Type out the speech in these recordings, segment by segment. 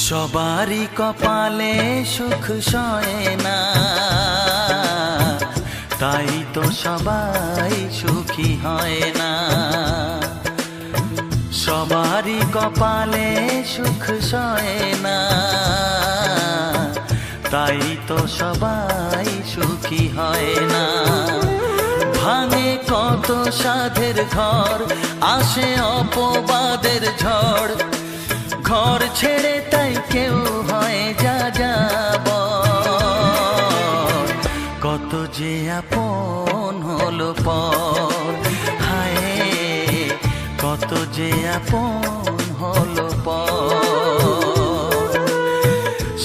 সবারই কপালে সুখ সয় না, তাই তো সবাই সুখী হয় না। সবারই কপালে সুখ সয় না, তাই তো সবাই সুখী হয় না। ভাঙে কত সাধের ঘর, আসে অপবাদের ঝড়, ঘর ছেড়ে তাই কেউ হয় যাযাবর। কত যে আপন হলো পর, হায় কত যে আপন হলো পর।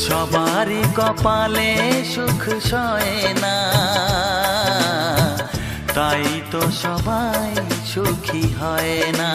সবারই কপালে সুখ সয় না, তাই তো সবাই সুখী হয় না।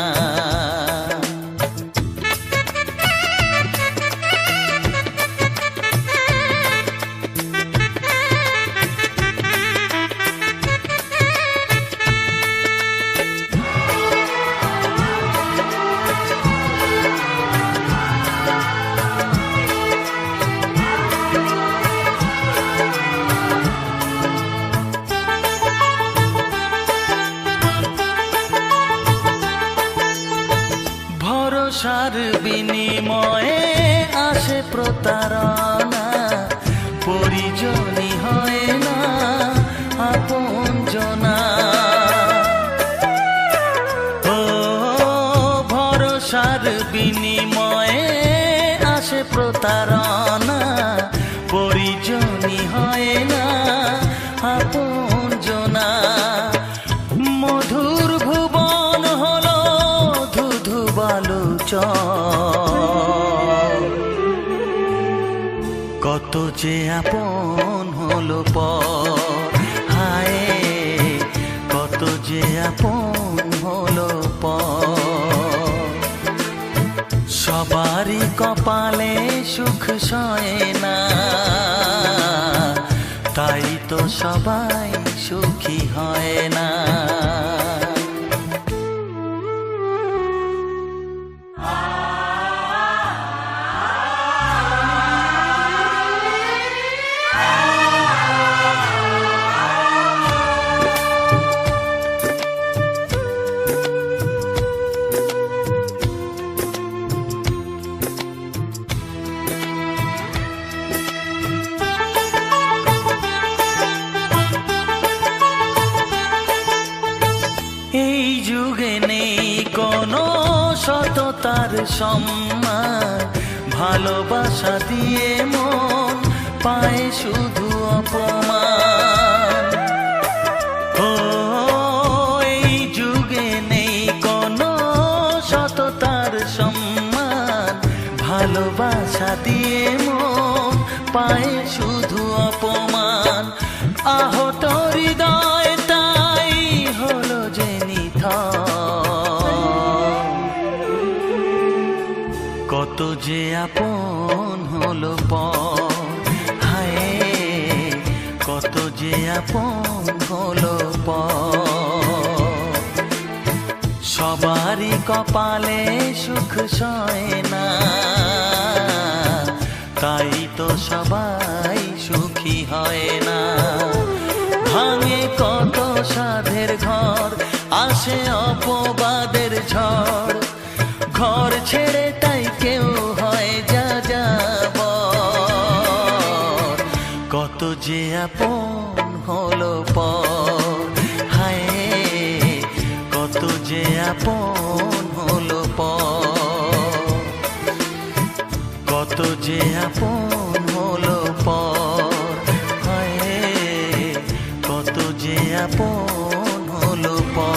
ভরসার বিনিময়ে আসে প্রতারণা, পরিজনই হয় না আপনজনা। ও ভরসার বিনিময়ে আসে প্রতারণা, পরিজনই হয় না আপনজনা। মধুর ভুবন হলো ধুধু বালুচর, কত যে আপন হলো পর, হায় কত যে আপন হলো পর। সবারই কপালে সুখ সয় না, তাই তো সবাই সুখী হয় না। এই যুগে নেই কোনো সততার সম্মান, ভালোবাসা দিয়ে মন পায় শুধু অপমান। ও এই যুগে নেই কোনো সততার সম্মান, ভালোবাসা দিয়ে মন পায় শুধু অপমান। আহত হৃদয় তাই হলো যে নিথর, কত যে আপন হলো পর, হায় কত যে আপন হলো পর। সবারই কপালে সুখ সয় না, তাই তো সবাই সুখী হয় না। ভাঙে কত সাধের ঘর, আসে অপবাদের ঝড়, ঘর ছেড়ে তাই কেউ হয় যাযাবর। কত যে আপন হলো পর, হায় কত যে আপন হলো পর। কত যে আপন হলো পর, হায় কত যে আপন হলো পর।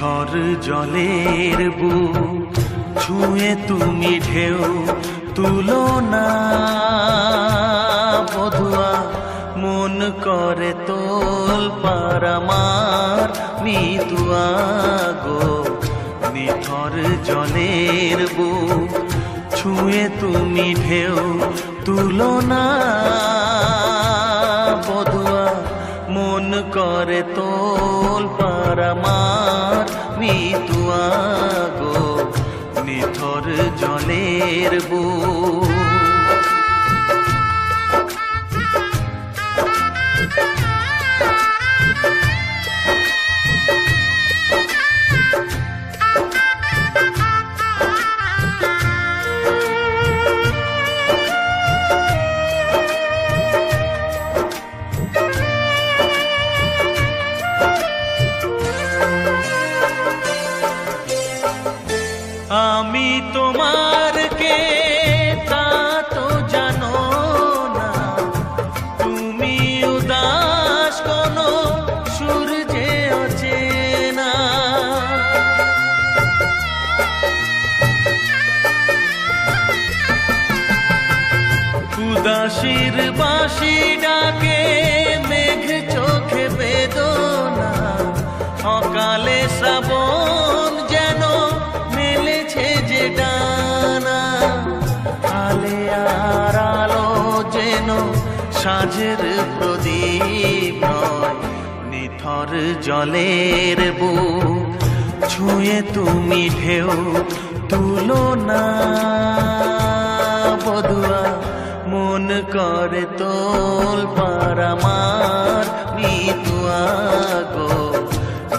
নিথর জলের বুক ছুঁয়ে তুমি ঢেউ তুলো না বধুয়া, মন করে তোল পার আমার মিতুয়া গো। নিথর জলের বুক ছুঁয়ে তুমি ঢেউ তুলো না বধুয়া, মন করে তোল পার আমার মিতুয়া গো। নিথর জলের বুক আমি তোমার কে তা তো জানো না, তুমি উদাস কোনো সূর্যে অচেনা। উদাসীর বাঁশি ডাকে মেঘ চোখে বেদনা, অকালে শ্রাবণ যেন মেলেছে যে ডানা। আলে আর আলো যেন সাঁঝের প্রদীপ নয়, নিথর জলের বুক ছুঁয়ে তুমি ঢেউ তুলো না বধুয়া, মন করে তোল পার আমার মিতুয়া গো।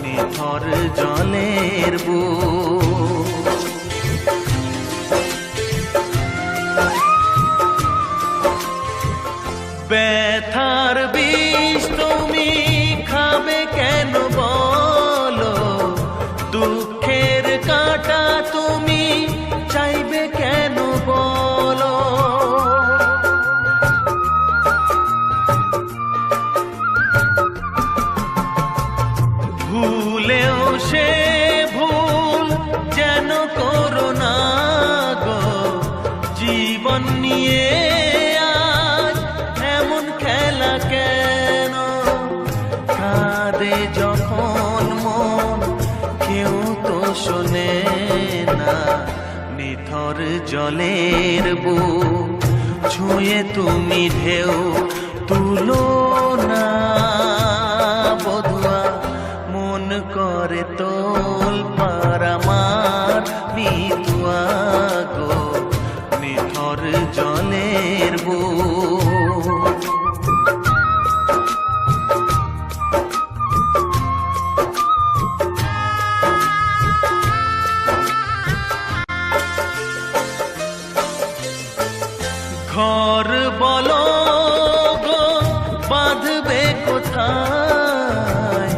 নিথর জলের বুক ব্যথার বিষ তুমি খাবে কেন বলো, দুঃখের কাঁটা তুমি চাইবে কেন বলো। ভুলেও সে ভুল যেন করো না গো, জীবন নিয়ে আজ এমন খেলা কেন। কাঁদে যখন মন কেউ তো শোনে না, নিথর জলের বুক ছুঁয়ে তুমি ঢেউ তুলো না বধুয়া, মন করে তোল পার আমার মিতুয়া গো। নিথর জলের বুক ঘর বলো গো বাঁধবে কোথায়,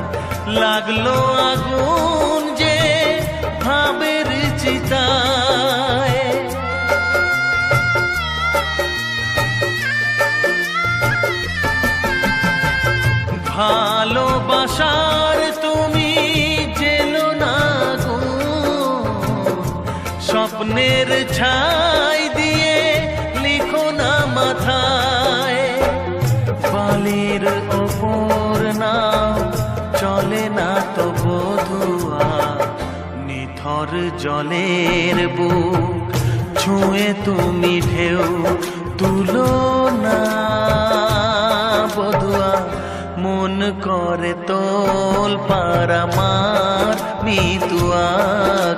লাগলো আগুন যে ভাবের চিতায়। ভালোবাসার তুমি জেলো না গো, স্বপ্নের ছাই দিয়ে লিখো না মাথায়। বালির ওপর নাও চলে না তো বধুয়া, নিথর জলের বুক ছুঁয়ে তুমি ঢেউ তুলো না বধুয়া, মন করে তোল পার আমার মিতুয়া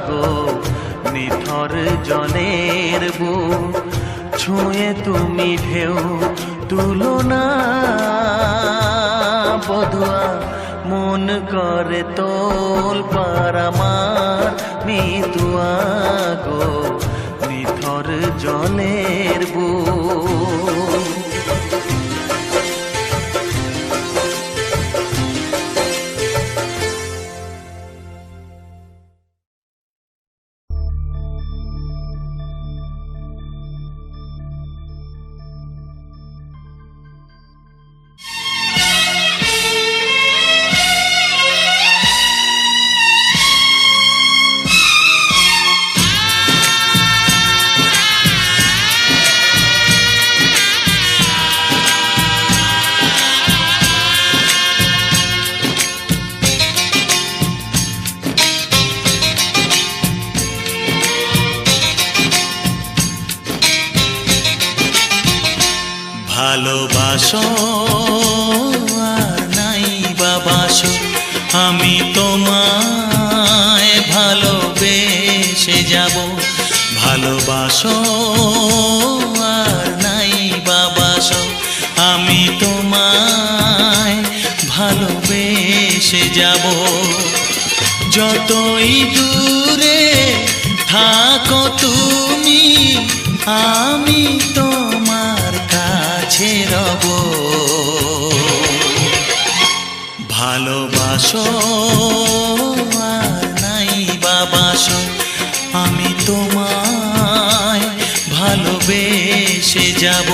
গো। নিথর জলের বুক ছুঁয়ে তুমি ঢেউ তুলো না বধুয়া, মন করে তোল পার আমার মিতুয়া গো। নিথর জলের বুক ভালোবাসো আর নাই বাবাসো, আমি তোমায় ভালোবেসে যাব। ভালোবাসো আর নাই বাবাসো, আমি তোমায় ভালোবেসে যাব। যতই দূরে থাকো তুমি, আমি তোমার কাছে রব। ভালোবাসো আর নাই বাবাসো, আমি তোমায় ভালোবেসে যাব।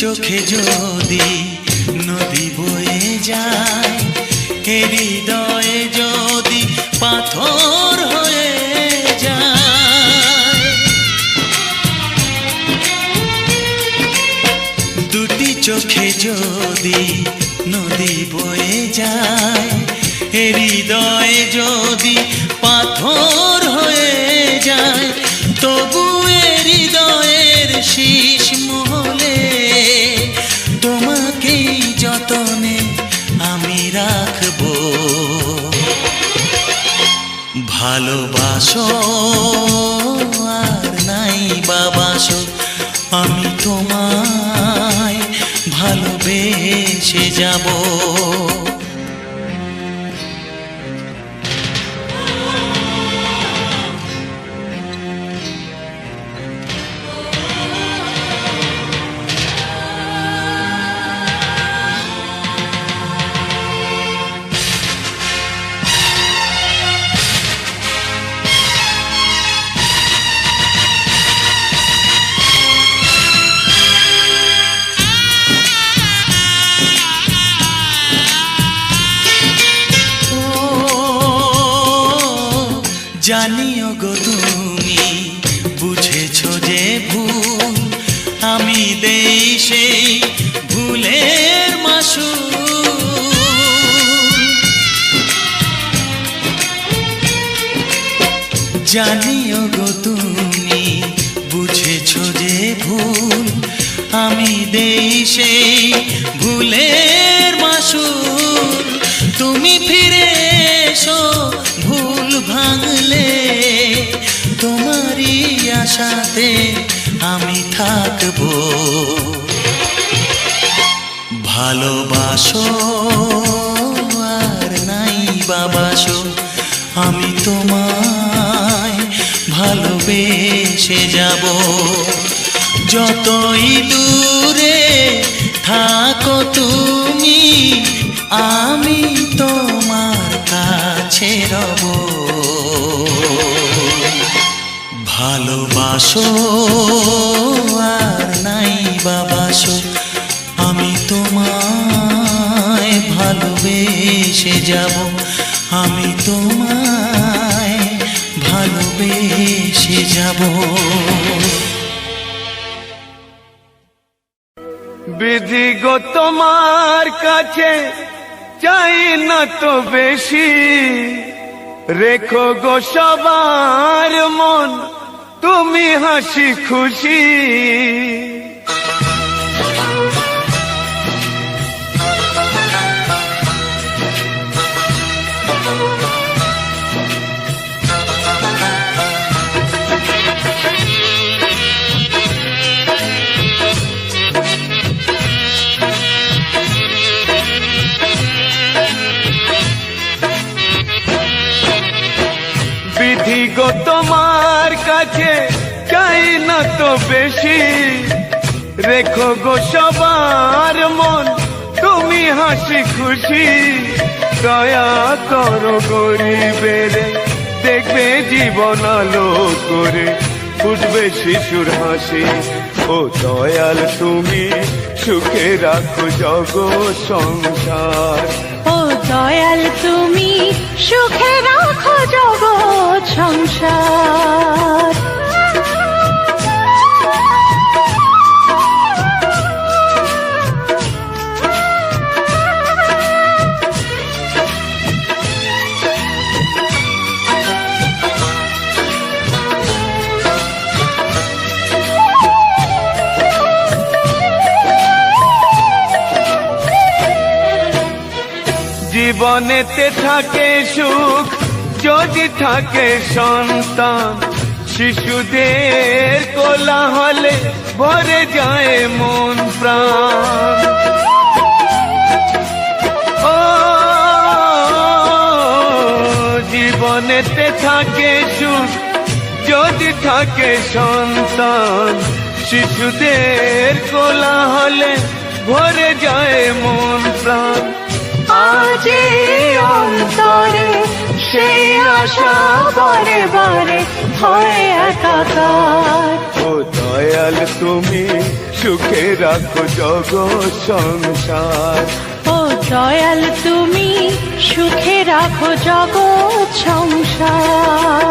চোখে যদি নদী বয়ে যায়, হৃদয়ে যদি পাথর হয়ে যায়। দুটি চোখে যদি নদী বয়ে যায়, হৃদয়ে যদি পাথর হয়ে যায়, তবু হৃদয়ের শীষ মহলে তোমাকেই যতনে আমি রাখবো। ভালোবাসো আর নাই বাবাসো, আমি তোমায় ভালোবেসে যাব। জানিও গো তুমি বুঝেছো যে ভুল, আমি দেই সেই ভুলের মাসুল। জানিও গো তুমি বুঝেছো যে ভুল, আমি দেই সেই ভুলের মাসুল। তুমি ফিরে এসো ভুল ভাঙলে, তোমারই আশাতে আমি থাকবো। ভালোবাসো আর নাই বাবাসো, আমি তোমায় ভালোবেসে যাব। যতই দূরে থাকো তুমি, আমি তোমার কাছে রব। ভালোবাসো আর নাই বাবাসো, আমি তোমায় ভালোবেসে যাব। আমি তোমায় ভালোবেসে যাব। বিধি গো তোমার কাছে চাই না তো বেশি, রেখো গো সবার মন তুমি হাসি খুশি। বিধি গো তোমার কাছে চাই না তো বেশি, রেখো গো সবার মন তুমি হাসি খুশি, দয়া করো গরিবের দেখবে জীবন আলো করে ফুটবে শিশুর হাসি। ও দয়াল তুমি সুখে রাখো জগৎ সংসার, ও দয়াল তুমি সুখে রাখো জগৎ সংসার। জীবনেতে থাকে সুখ যদি থাকে সন্তান, শিশুদের কোলাহলে ভরে যায় মন প্রাণ। ও জীবনেতে থাকে সুখ যদি থাকে সন্তান, শিশুদের কোলাহলে ভরে যায় মন প্রাণ। আজ অন্তরে সেই আশা বারে বারে হয় একাকার। ও দয়াল তুমি সুখে রাখো জগৎ সংসার, ও দয়াল তুমি সুখে রাখো জগৎ সংসার।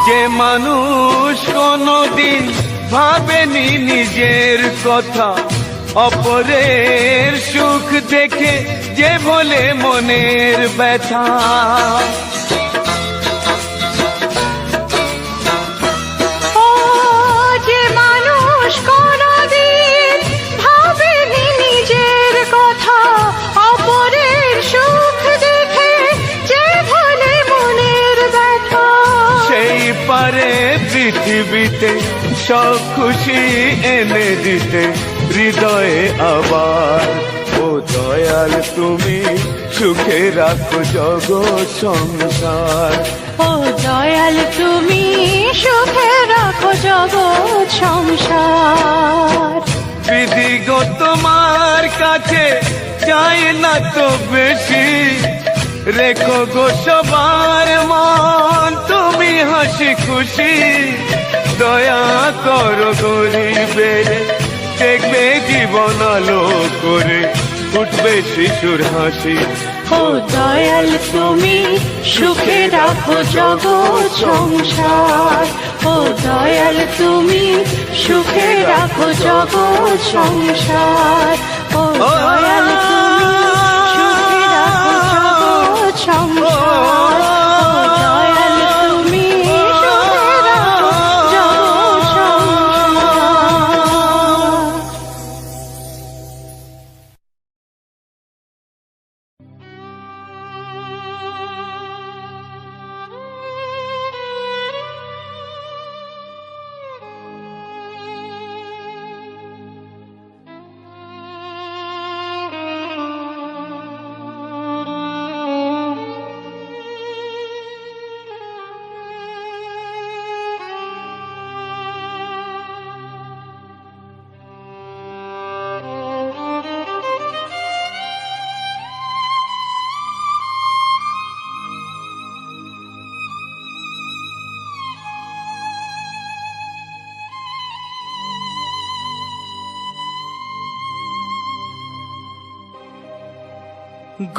যে মানুষ কোনদিন ভাবেনি নিজের কথা, অপরের সুখ দেখে যে বলে মনের ব্যথা। ও যে মানুষ কোনদিন ভাবেনি নিজের কথা, অপরের সুখ দেখে যে বলে মনের ব্যথা, সেই পারে পৃথিবীতে সব খুশি এনে দিতে হৃদয়ে আবার। ও দয়াল তুমি সুখে রাখো জগৎ সংসার, ও দয়াল তুমি সুখে রাখো জগৎ সংসার। বিধি গো তোমার কাছে চাই না তো বেশি, রেখো গো সবার মন তুমি হাসি খুশি, দয়া করো গরিবের দেখবে জীবন আলো করে উঠবে শিশুর হাসি। ও দয়াল তুমি সুখে রাখো জগৎ সংসার, ও দয়াল তুমি সুখে রাখো জগৎ সংসার, ও দয়াল তুমি সুখে রাখো জগৎ সংসার, ও দয়াল তুমি সুখে রাখো জগৎ সংসার।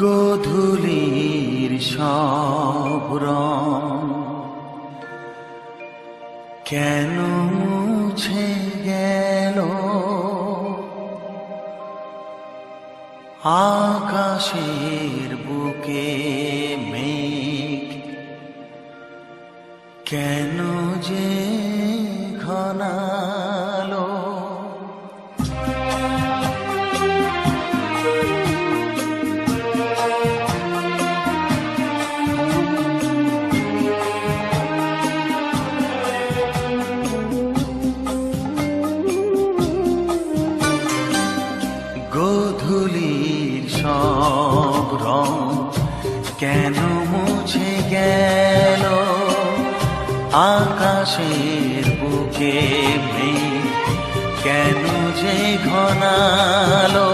গোধূলির সব রং কেন মুছে গেল, আকাশ আকাশের বুকে মেঘ কেন যে ঘনালো, গোধূলির সব রং কেন মুছে গেল, আকাশের বুকে মেঘ কেন যে ঘনালো,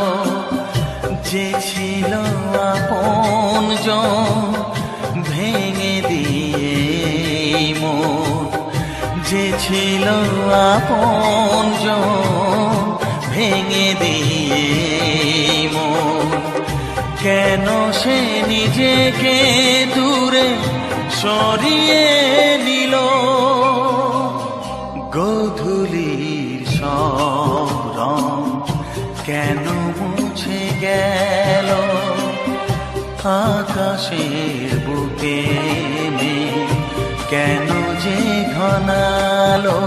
যে ছিল আপনজন ভেঙে দিয়ে মন, যে ছিল আপনজন ভেঙে দিয়ে মন, কেন সে নিজেকে দূরে সরিয়ে নিল, গোধূলির সব রং কেন মুছে গেল, আকাশের বুকে মেঘ কেন যে ঘনালো।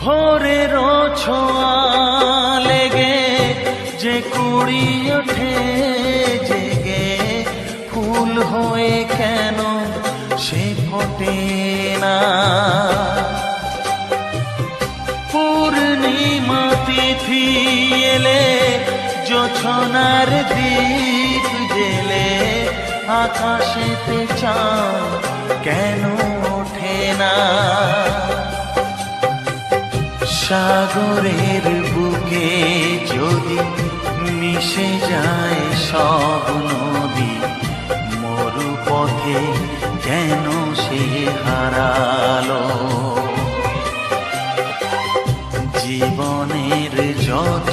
ভোরের ছোঁয়া লেগে যে কুড়ি ওঠে জেগে, ফুল হয়ে কেন সে ফোটে না, পূর্ণিমা তিথি এলে জোছনার দীপ জেলে, আকাশেতে চাঁদ কেন ওঠে না, সাগরের বুকে যদি মিশে যায় সব নদী, মরু পথে কেন সে হারালো, জীবনের যত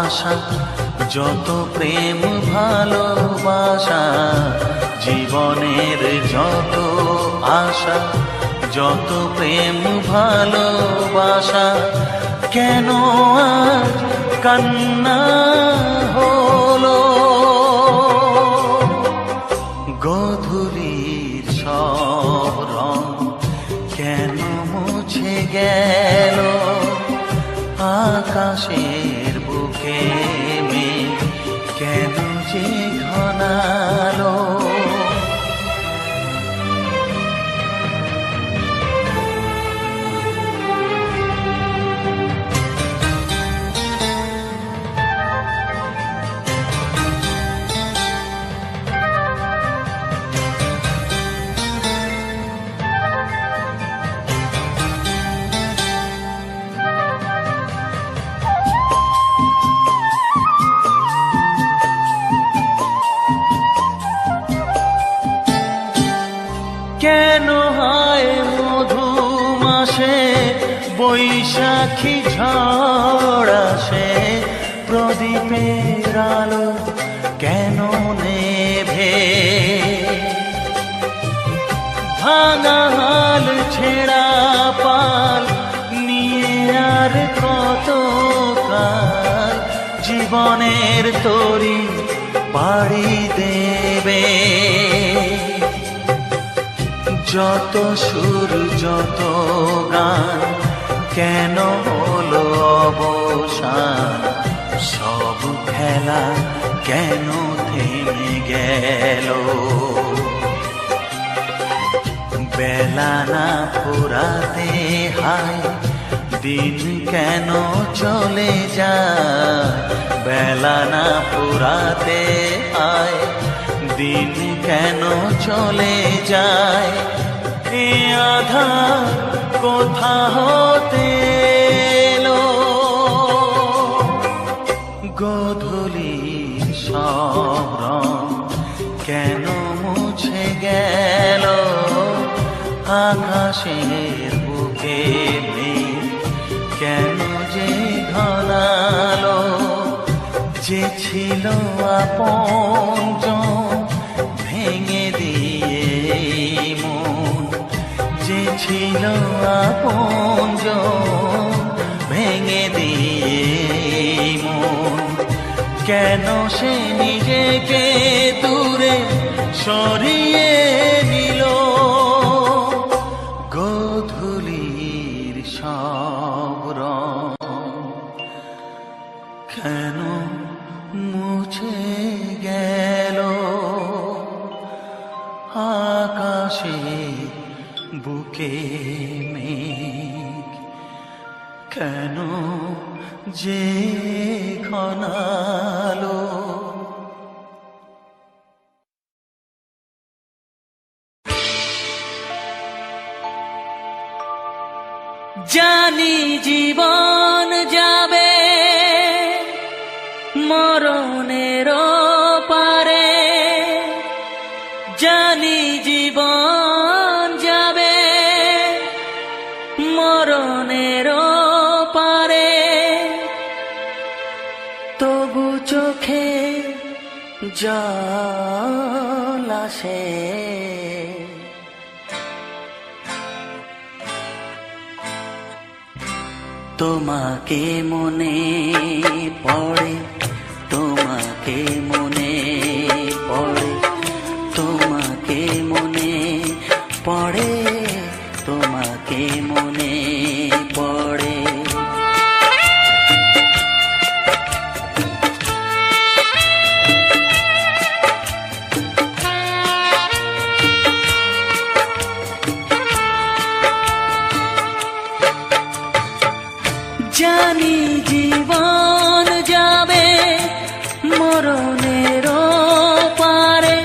আশা যত প্রেম ভালোবাসা, জীবনের যত আশা যত প্রেম ভালোবাসা, কেন আজ কান্না হলো, গোধূলির সব রং কেন মুছে গেল, আকাশের বুকে মেঘ কেন যে ঘনালো। কেন হয় মধু মাসে বৈশাখী ঝড় আসে, প্রদীপের আলো কেন নেভে, ভাঙা হাল ছেঁড়া পাল নিয়ে আর কত কাল জীবনের তরি পাড়ি দেবে, যত সুর যত গান কেন হলো অবসান, সব খেলা কেন থেমে গেল, বেলা না ফুরাতে হায় দিন কেন চলে যায়, বেলা না ফুরাতে আয় দিন কেন চলে যায়, এ আধার কোথা হতে এলো? গোধূলির সব রং কেন মুছে গেল? আকাশের বুকে মেঘ কেন যে ঘনালো? যে ছিল আপনজন ভেঙে দিয়ে মন, যে ছিল আপনজন ভেঙে দিয়ে মন, কেন সে নিজেকে দূরে সরিয়ে নিল? গোধূলির সব রং কেন মুছে গেল? আকাশে বুকে মেঘ কেন যে ঘনালো? জানি জীবন যাবে মরণের পারে, জানি জীবন যাবে মরণের পারে, তবু চোখে জল আসে। তোমাকে মনে পড়ে, তোমাকে মনে পড়ে, তোমাকে মনে পড়ে, তোমাকে মনে পড়ে। জানি জীবন যাবে মরণের পারে,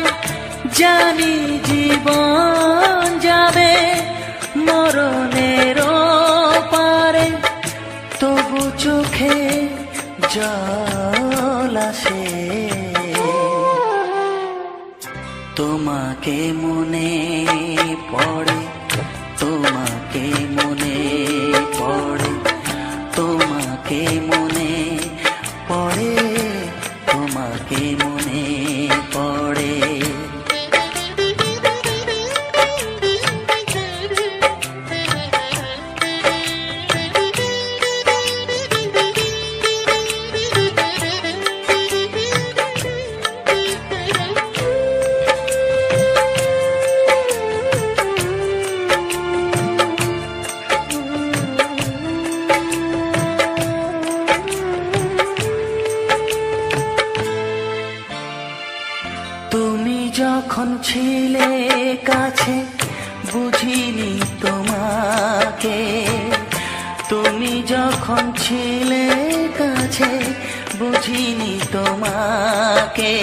জানি জীবন যাবে মরণের পারে, তবু চোখে জল আসে। তোমাকে মনে পড়ে, তোমাকে মনে পড়ে, তোমাকে মনে পড়ে, তোমাকে মনে পড়ে। যখন ছিলে কাছে বুঝিনি তোমাকে, তুমি যখন ছিলে কাছে বুঝিনি তোমাকে,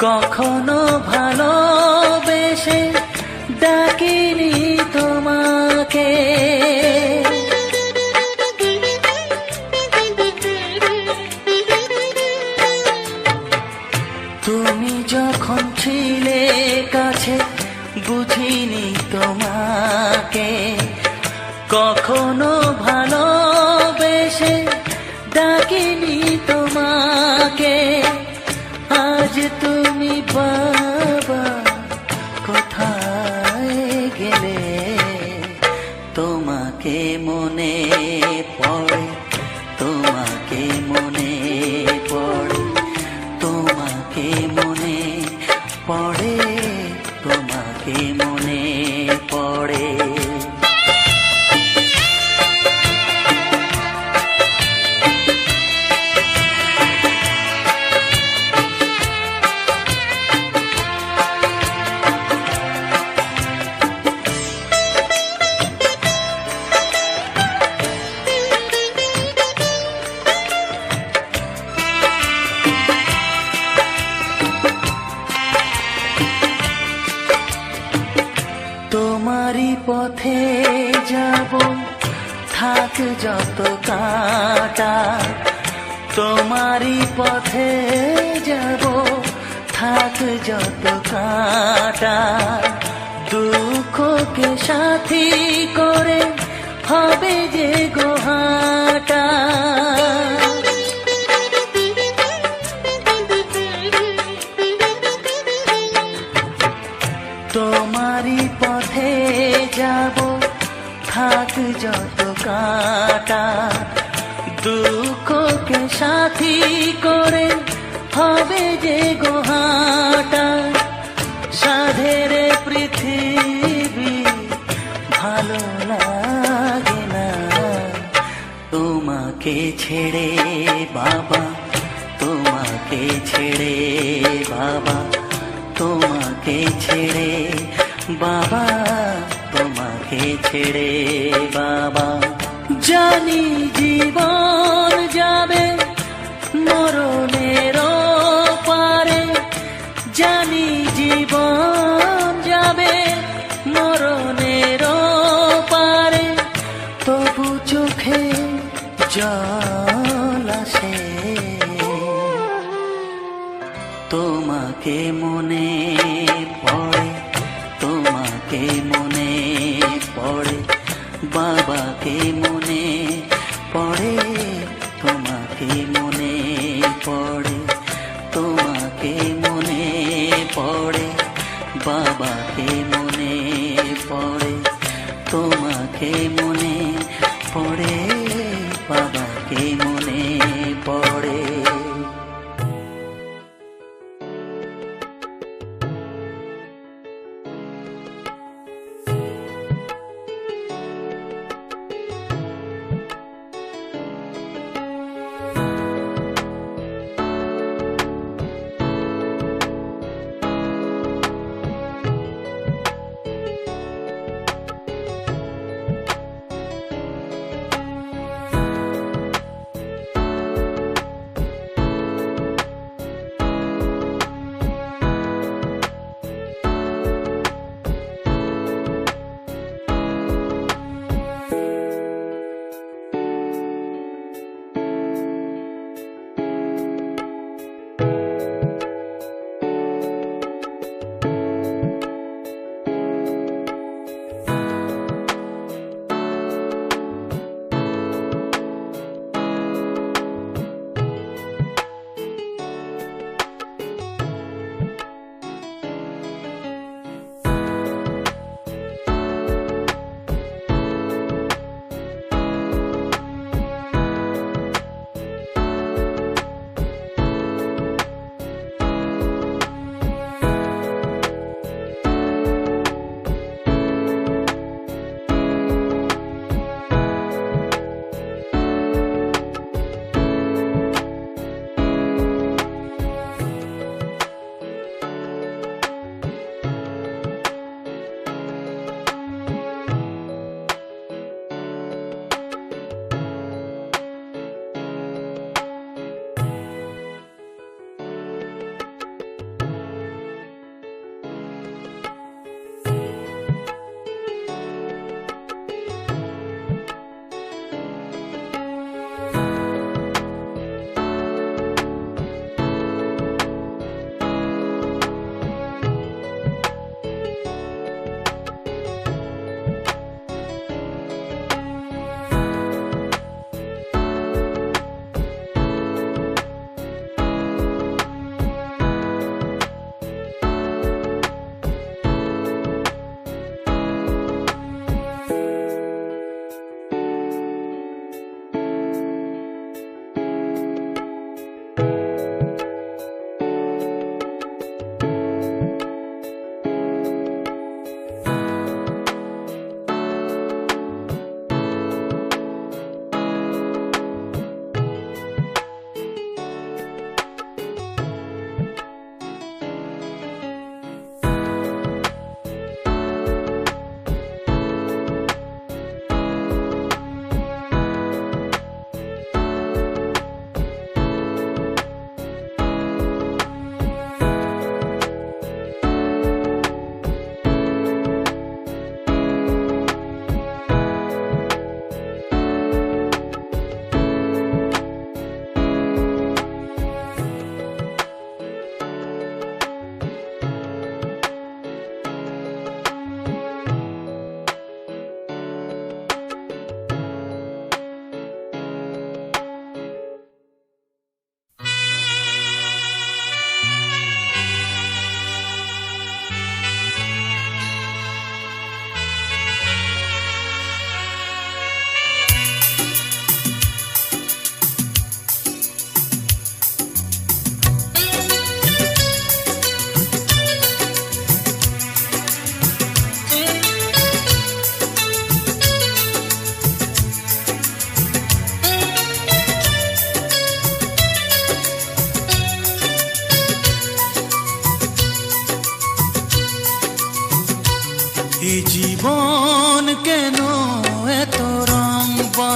কখনো ভালোবেসে ডাকিনি তোমাকে। তুমি যখন ছিলে কাছে বুঝিনি তোমাকে, কখনো ভালোবেসে ডাকিনি তোমাকে। আজ তুমি বাবা কোথায় গেলে? তোমাকে মনে পড়ে, তোমাকে মনে পড়ে, তোমাকে মনে পড়ে, তোমাকে মনে পড়ে। থাক যত কাটা, তোমারই পথে যাব, থাক যত কাটা। দুঃখকে সাথী করে হবে যে গোহাটা। তোমারই পথে যাব, থাক যত কাটা। দুঃখকে সাথী করে হবে যে গোহাটা। সাধের পৃথিবী ভালো লাগে না তোমাকে ছেড়ে বাবা, তোমাকে ছেড়ে বাবা, তোমাকে ছেড়ে বাবা, তোমাকে ছেড়ে বাবা। জানি জীবন যাবে মরণের পারে, জানি জীবন যাবে মরণের পারে, তবু চোখে জল আসে তোমাকে মনে পড়ে, তোমাকে মনে পড়ে, বাবাকে মনে পড়ে, তোমাকে মনে পড়ে, তোমাকে মনে পড়ে, বাবাকে মনে পড়ে, তোমাকে মনে পড়ে, বাবাকে মনে পড়ে।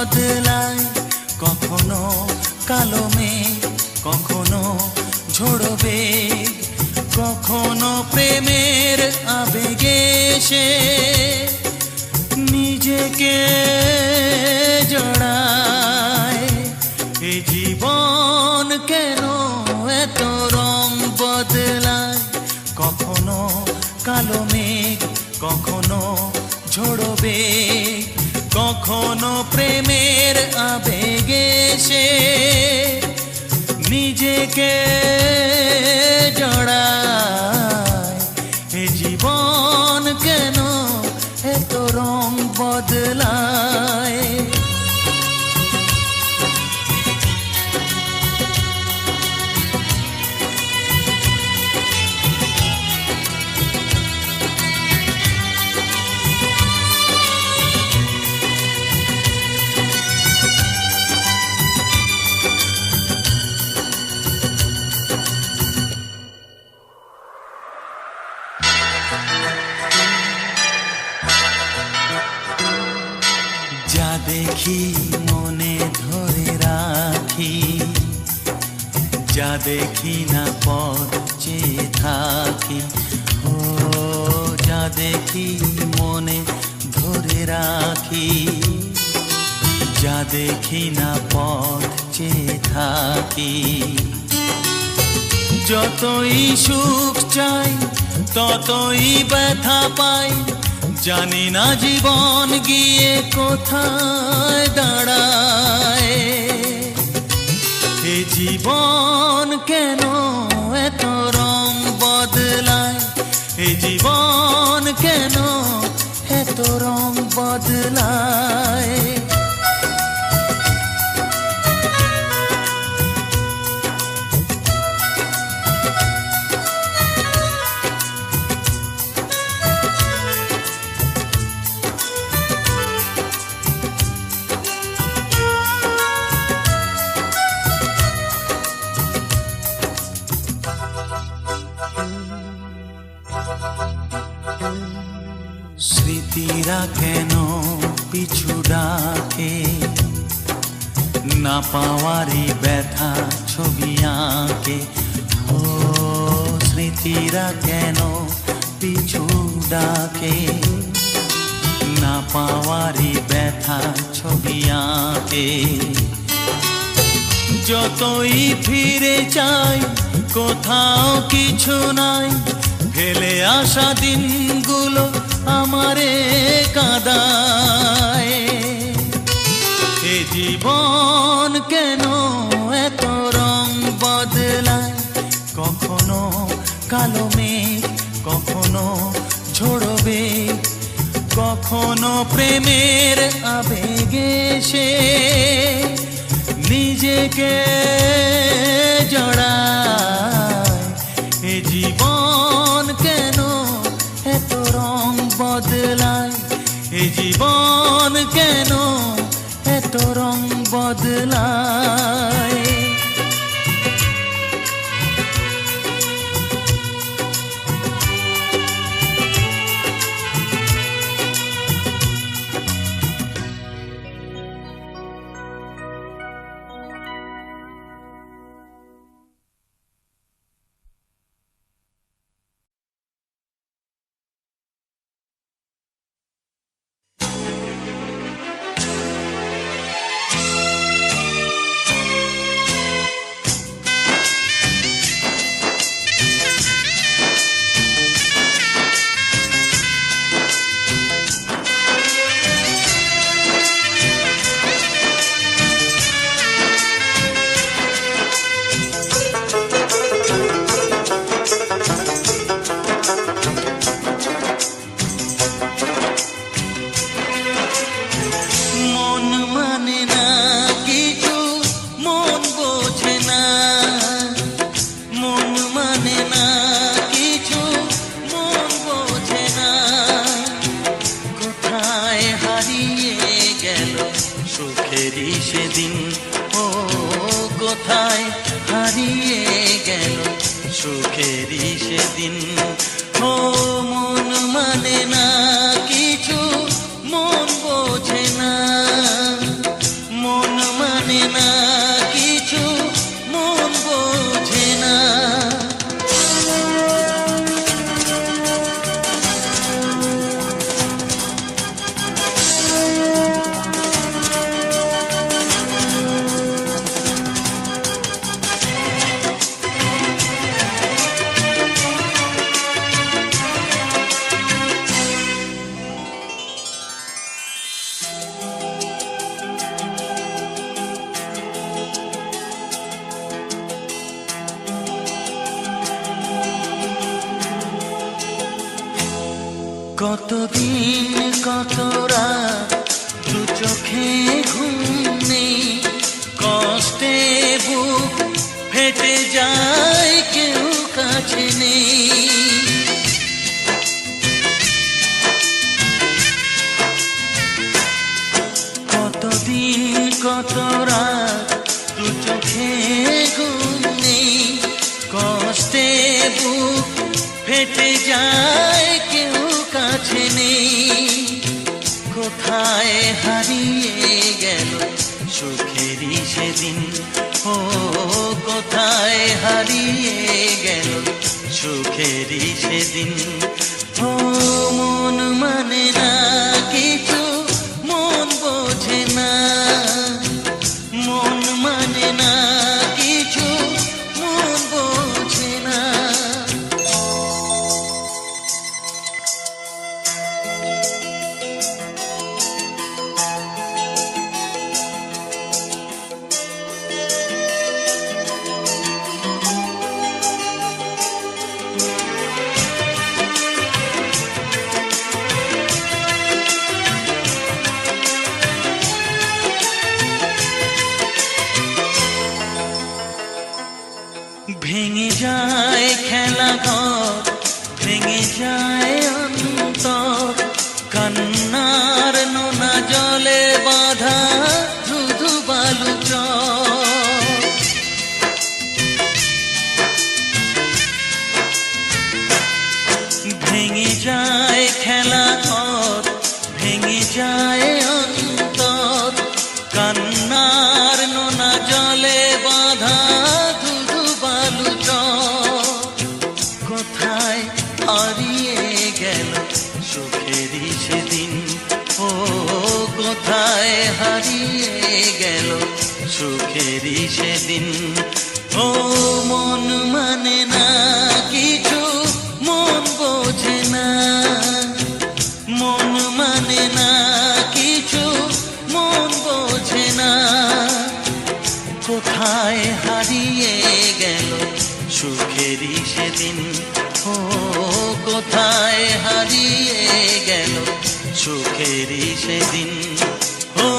বদলায়, কখনো কালো মেঘ, কখনো ঝোড়ো বেগ, কখনো প্রেমের আবেগে সে নিজেকে জড়ায়। এ জীবন কেন এত রং বদলায়, কখনো কালো মেঘ, কখনো ঝোড়ো বেগ, কখনো প্রেমের আবেগে সে নিজেকে জড়ায়। এ জীবন কেন এত রং বদলায়। যা দেখি মনে ধরে রাখি, যা দেখি না পথ চেয়ে থাকি। ও যা দেখি মনে ধরে রাখি, যা দেখি না পথ চেয়ে থাকি। যতই সুখ চাই ততই ব্যথা পাই, জানি না জীবন গিয়ে কোথায় দাঁড়ায়। এ জীবন কেন এত রং বদলায়, এ জীবন কেন এত রং বদলায়। স্মৃতিরা কেন পিছু ডাকে, না পাওয়ারই ব্যথা ছবি আঁকে। ও স্মৃতিরা কেন পিছু ডাকে, না পাওয়ারই ব্যথা ছবি আঁকে। যতই ফিরে চাই কোথাও কিছু নাই, ফেলে আসা দিনগুলো আমারে কাঁদায়। এ জীবন কেন এত রং বদলায়, কখনো কালো মেঘ, কখনো ঝোড়ো বেগ, কখনো প্রেমের আবেগে সে নিজেকে জড়ায়। এ জীবন কেন এত রং বদলায়, এ জীবন কেন এত রং বদলায়। সেদিন ও কোথায় হারিয়ে গেল সুখেরই সেদিন। ও মন মানে না কিছু, মন বোঝে না, কতদিন কত রাত দু চোখে ঘুম নেই, কষ্টে বুক ফেটে যায় কেউ কাছে নেই। কতদিন কত রাত দু চোখে ঘুম নেই, কষ্টে বুক ফেটে যায় কেউ কাছে নেই। কোথায় হারিয়ে গেল সুখেরই সেদিন, ও কোথায় হারিয়ে গেল সুখেরই সেদিন। ও মন মানে না কিছু, মন বোঝে না, মন মানে না কিছু, মন বোঝে না। ভেঙে যায় খেলা ঘর, ভেঙে যায় অন্তর, কান্নার নোনা জলে বাঁধা ধুধু বালু চর। ভেঙে যায় খেলা ঘর, ভেঙে যায় অন্তর, কান্নার নোনা জলে বাঁধা কোথায় হারিয়ে গেল সুখেরই সেদিন, ও কোথায় হারিয়ে গেল সুখেরই সেদিন। ও মন মানে না কিছু, মন বোঝে না, মন মানে না কিছু, মন বোঝে না। কোথায় হারিয়ে গেল সুখেরই সেদিন, ও কোথায় হারিয়ে গেল সুখেরই সেদিন। ও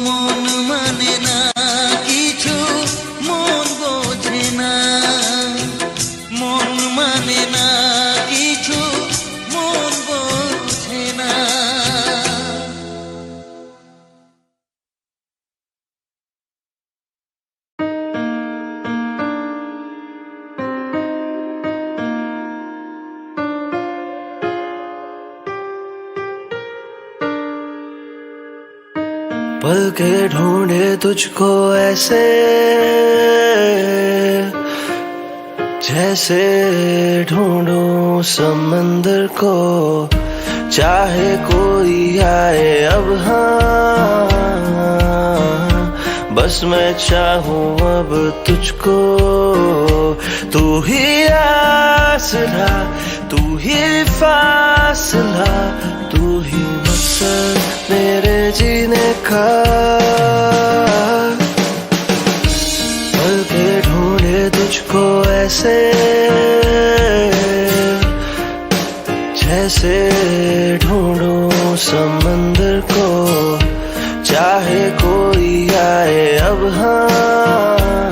মন মানে না কিছু, মন বোঝে না, মন মানে না কিছু, মন বোঝে না। पल के ढूंढे तुझको ऐसे जैसे ढूंढूं समंदर को, चाहे कोई आए अब हाँ, बस मैं चाहूं अब तुझको। तू ही आसरा, तू ही फासला, तू ही मकसद मेरे जीने का। पल के ढूंढे तुझको ऐसे जैसे ढूंढूं समंदर को, चाहे कोई आए अब हाँ,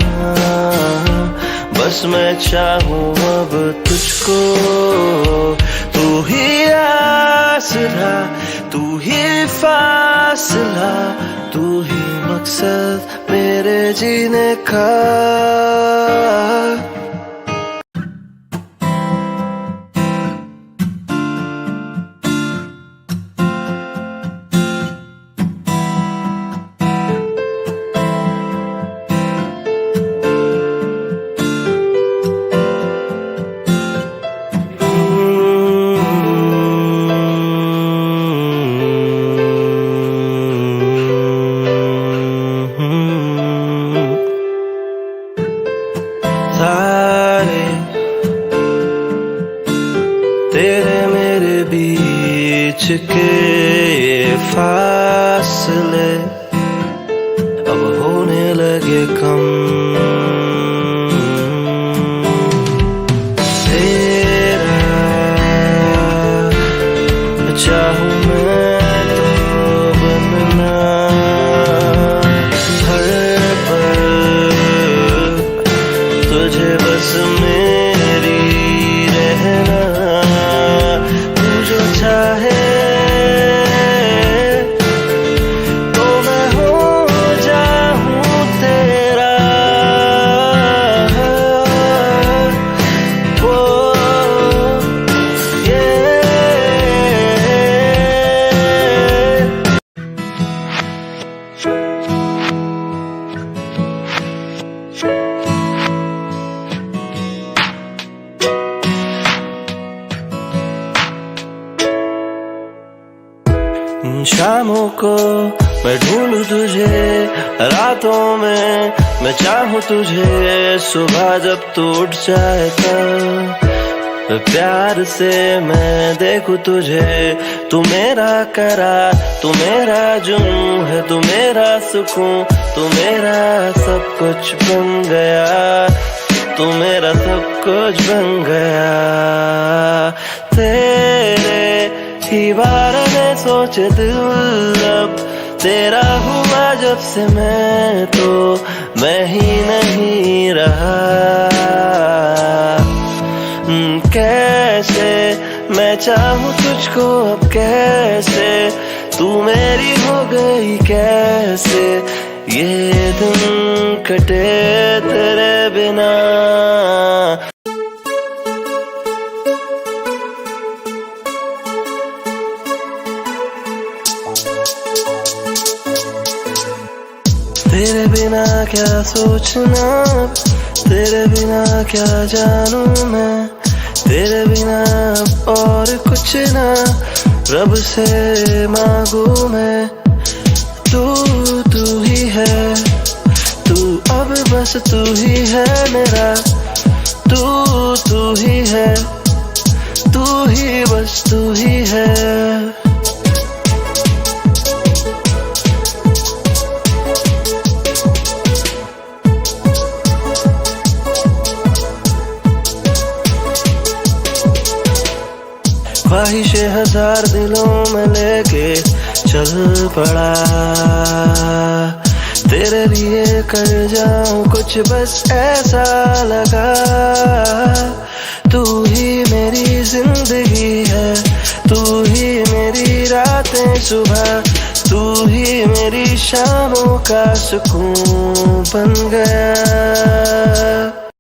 बस मैं चाहूं अब तुझको। तू ही आसरा, तू ही फासला, तू ही मकसद मेरे जीने का। को मैं ढूंढूं तुझे रातों में, मैं चाहूं तुझे सुबह जब तू उठ जाए तब प्यार से मैं देखूं तुझे। तू मेरा करार, तू मेरा जुनून है, तू मेरा सुकून, तू मेरा सब कुछ बन गया, तू मेरा सब कुछ बन गया। तेरे ही बारे में सोचे दिल अब तेरा हुआ जब से मैं तो मैं ही नहीं रहा। कैसे मैं चाहूं तुझको अब, कैसे तू मेरी हो गई, कैसे ये दिन कटे तेरे बिना। तेरे बिना क्या सोचना, तेरे बिना क्या जानूं मैं, तेरे बिना और कुछ ना रब से मांगू मैं। तू ही है, तू अब बस तू ही है मेरा, तू ही है, तू ही बस तू ही है। ख्वाहिशें हजार दिलों में लेके चल पड़ा, तेरे लिए कर जाऊं कुछ बस ऐसा लगा। तू ही मेरी जिंदगी है, तू ही मेरी रातें सुबह, तू ही मेरी शामों का सुकून बन गया।